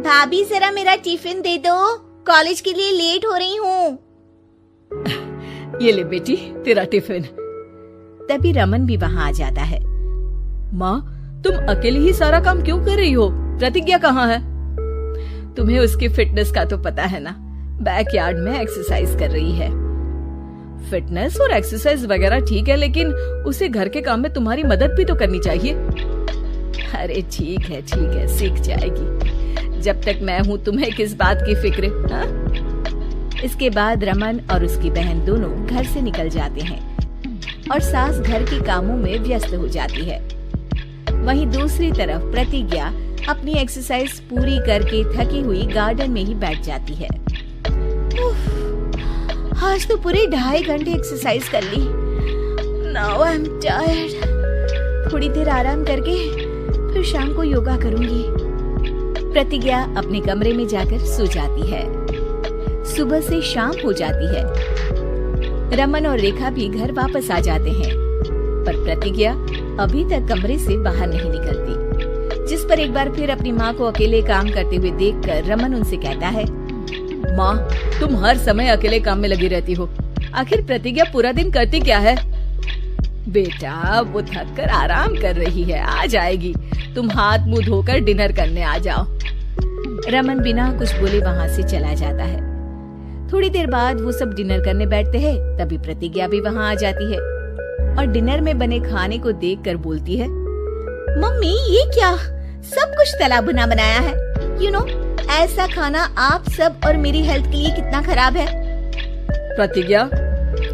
भाभी जरा मेरा टिफिन दे दो, कॉलेज के लिए लेट हो रही हूँ। ये ले बेटी तेरा टिफिन। तभी रमन भी वहाँ आ जाता है। माँ तुम अकेले ही सारा काम क्यों कर रही हो? प्रतिज्ञा कहाँ है? तुम्हें उसकी फिटनेस का तो पता है ना, बैकयार्ड में एक्सरसाइज कर रही है। फिटनेस और एक्सरसाइज वगैरह ठीक है, लेकिन उसे घर के काम में तुम्हारी मदद भी तो करनी चाहिए। अरे ठीक है सीख जाएगी। जब तक मैं हूँ तुम्हें किस बात की फिक्र? हाँ? इसके बाद रमन और उसकी बहन दोनों घर से निकल जाते हैं और सास घर के कामों में व्यस्त हो जाती है। वहीं दूसरी तरफ प्रतिज्ञा अपनी एक्सरसाइज पूरी करके थकी हुई गार्डन में ही बैठ जाती है। आज तो पूरे 2.5 घंटे एक्सरसाइज कर ली। Now I am tired. थोड़ी देर आराम करके फिर शाम को योगा करूंगी। प्रतिज्ञा अपने कमरे में जाकर सो जाती है। सुबह से शाम हो जाती है। रमन और रेखा भी घर वापस आ जाते हैं, पर प्रतिज्ञा अभी तक कमरे से बाहर नहीं निकलती, जिस पर एक बार फिर अपनी माँ को अकेले काम करते हुए देखकर रमन उनसे कहता है, माँ तुम हर समय अकेले काम में लगी रहती हो, आखिर प्रतिज्ञा पूरा दिन करती क्या है? बेटा वो थक कर आराम कर रही है, आ जाएगी। तुम हाथ मुंह धोकर डिनर करने आ जाओ। रमन बिना कुछ बोले वहाँ से चला जाता है। थोड़ी देर बाद वो सब डिनर करने बैठते हैं, तभी प्रतिज्ञा भी वहाँ आ जाती है और डिनर में बने खाने को देखकर बोलती है, मम्मी ये क्या, सब कुछ तला भुना बनाया है। यू नो ऐसा खाना आप सब और मेरी हेल्थ के लिए कितना खराब है। प्रतिज्ञा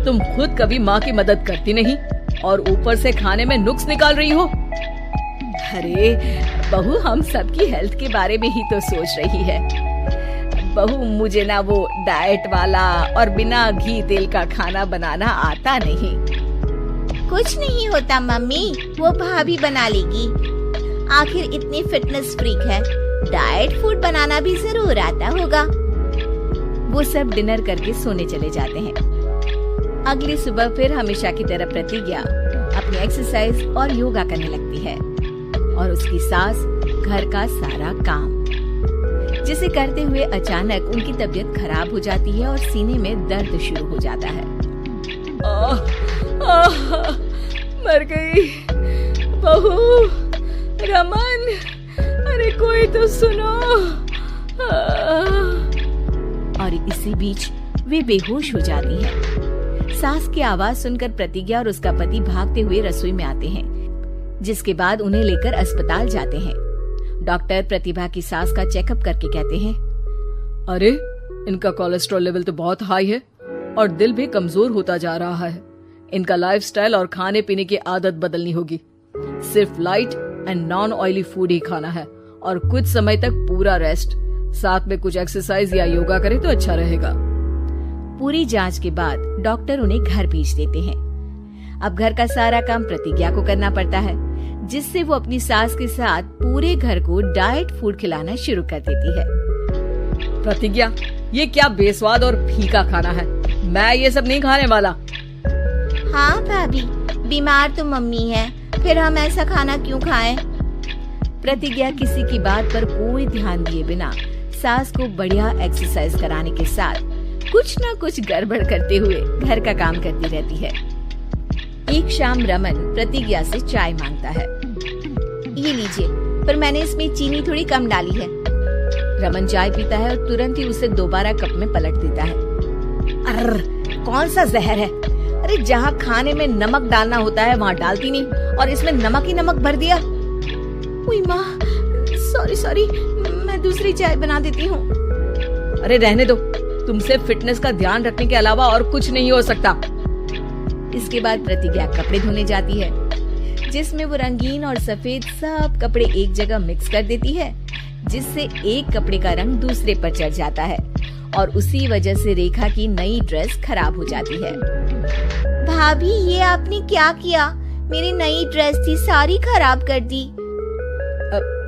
तुम खुद कभी माँ की मदद करती नहीं और ऊपर से खाने में नुक्स निकाल रही हो। अरे बहू हम सबकी हेल्थ के बारे में ही तो सोच रही है। बहू मुझे ना वो डाइट वाला और बिना घी तेल का खाना बनाना आता नहीं। कुछ नहीं होता मम्मी, वो भाभी बना लेगी। आखिर इतनी फिटनेस फ्रीक है, डाइट फूड बनाना भी जरूर आता होगा। वो सब डिनर करके सोने चले जाते हैं। अगली सुबह फिर हमेशा की तरह प्रतिज्ञा अपनी एक्सरसाइज और योगा करने लगती है और उसकी सास घर का सारा काम, जिसे करते हुए अचानक उनकी तबीयत खराब हो जाती है और सीने में दर्द शुरू हो जाता है। मर गई बहू। रमन अरे कोई तो सुनो। और इसी बीच वे बेहोश हो जाती है। सास की आवाज सुनकर प्रतिज्ञा और उसका पति भागते हुए रसोई में आते हैं, जिसके बाद उन्हें लेकर अस्पताल जाते हैं। डॉक्टर प्रतिभा की सास का चेकअप करके कहते हैं, अरे इनका कोलेस्ट्रॉल लेवल तो बहुत हाई है और दिल भी कमजोर होता जा रहा है। इनका लाइफस्टाइल और खाने पीने की आदत बदलनी होगी। सिर्फ light and non oily food ही खाना है और कुछ समय तक पूरा रेस्ट, साथ में कुछ एक्सरसाइज या योगा करे तो अच्छा रहेगा। पूरी जांच के बाद डॉक्टर उन्हें घर भेज देते हैं। अब घर का सारा काम प्रतिज्ञा को करना पड़ता है, जिससे वो अपनी सास के साथ पूरे घर को डाइट फूड खिलाना शुरू कर देती है। प्रतिज्ञा ये क्या बेस्वाद और फीका खाना है, मैं ये सब नहीं खाने वाला। हाँ भाभी, बीमार तो मम्मी है, फिर हम ऐसा खाना क्यों खाएं? प्रतिज्ञा किसी की बात पर कोई ध्यान दिए बिना सास को बढ़िया एक्सरसाइज कराने के साथ कुछ न कुछ गड़बड़ करते हुए घर का काम करती रहती है। एक शाम रमन प्रतिज्ञा से चाय मांगता है। ये लीजिए, पर मैंने इसमें चीनी थोड़ी कम डाली है। रमन चाय पीता है और तुरंत ही उसे दोबारा कप में पलट देता है। अर्र, कौन सा जहर है? अरे जहाँ खाने में नमक डालना होता है वहाँ डालती नहीं और इसमें नमक ही नमक भर दिया। उई माँ, सॉरी, मैं दूसरी चाय बना देती हूँ। अरे रहने दो, तुमसे फिटनेस का ध्यान रखने के अलावा और कुछ नहीं हो सकता। इसके बाद प्रतिज्ञा कपड़े धोने जाती है, जिसमें वो रंगीन और सफेद सब कपड़े एक जगह मिक्स कर देती है, जिससे एक कपड़े का रंग दूसरे पर चढ़ जाता है और उसी वजह से रेखा की नई ड्रेस खराब हो जाती है। भाभी ये आपने क्या किया? मेरी नई ड्रेस थी, सारी खराब कर दी।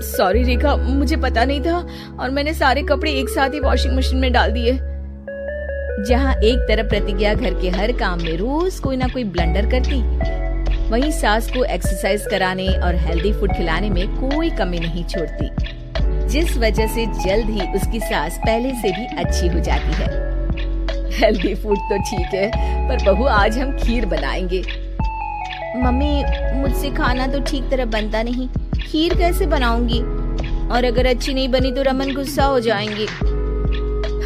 सॉरी रेखा, मुझे पता नहीं था और मैंने सारे कपड़े एक साथ ही वॉशिंग मशीन में डाल दिए। जहाँ एक तरफ प्रतिज्ञा घर के हर काम में रोज कोई ना कोई ब्लंडर करती, वहीं सास को एक्सरसाइज कराने और हेल्दी फूड खिलाने में कोई कमी नहीं छोड़ती। जिस वजह से जल्द ही उसकी सांस पहले से भी अच्छी हो जाती है। हेल्दी फूड तो ठीक है, पर बहू आज हम खीर बनाएंगे। मम्मी मुझसे खाना तो ठीक तरह बनता नहीं, खीर कैसे बनाऊंगी? और अगर अच्छी नहीं बनी तो रमन गुस्सा हो जाएंगे।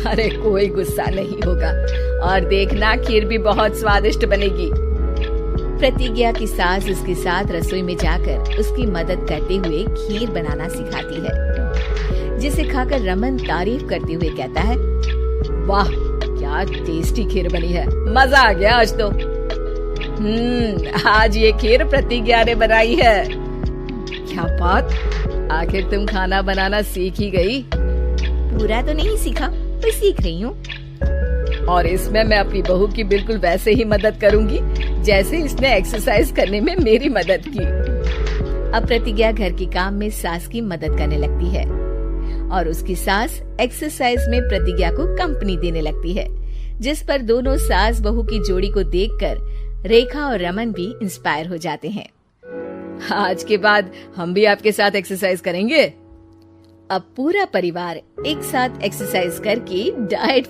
अरे कोई गुस्सा नहीं होगा, और देखना खीर भी बहुत स्वादिष्ट बनेगी। प्रतिज्ञा की सास उसके साथ रसोई में जाकर उसकी मदद करते हुए खीर बनाना सिखाती है, जिसे खाकर रमन तारीफ करते हुए कहता है, वाह क्या टेस्टी खीर बनी है, मजा आ गया आज तो। आज ये खीर प्रतिज्ञा ने बनाई है। क्या बात, आखिर तुम खाना बनाना सीख ही गई? पूरा तो नहीं सीखा, पर सीख रही हूँ। और इसमें मैं अपनी बहू की बिल्कुल वैसे ही मदद करूंगी जैसे इसने एक्सरसाइज करने में मेरी मदद की। अब प्रतिज्ञा घर के काम में सास की मदद करने लगती है और उसकी सास एक्सरसाइज में प्रतिज्ञा को कंपनी देने लगती है, जिस पर दोनों सास बहू की जोड़ी को देखकर रेखा और रमन भी इंस्पायर हो जाते हैं। आज के बाद हम भी आपके साथ एक्सरसाइज करेंगे। अब पूरा परिवार एक साथ एक्सरसाइज करके डाइट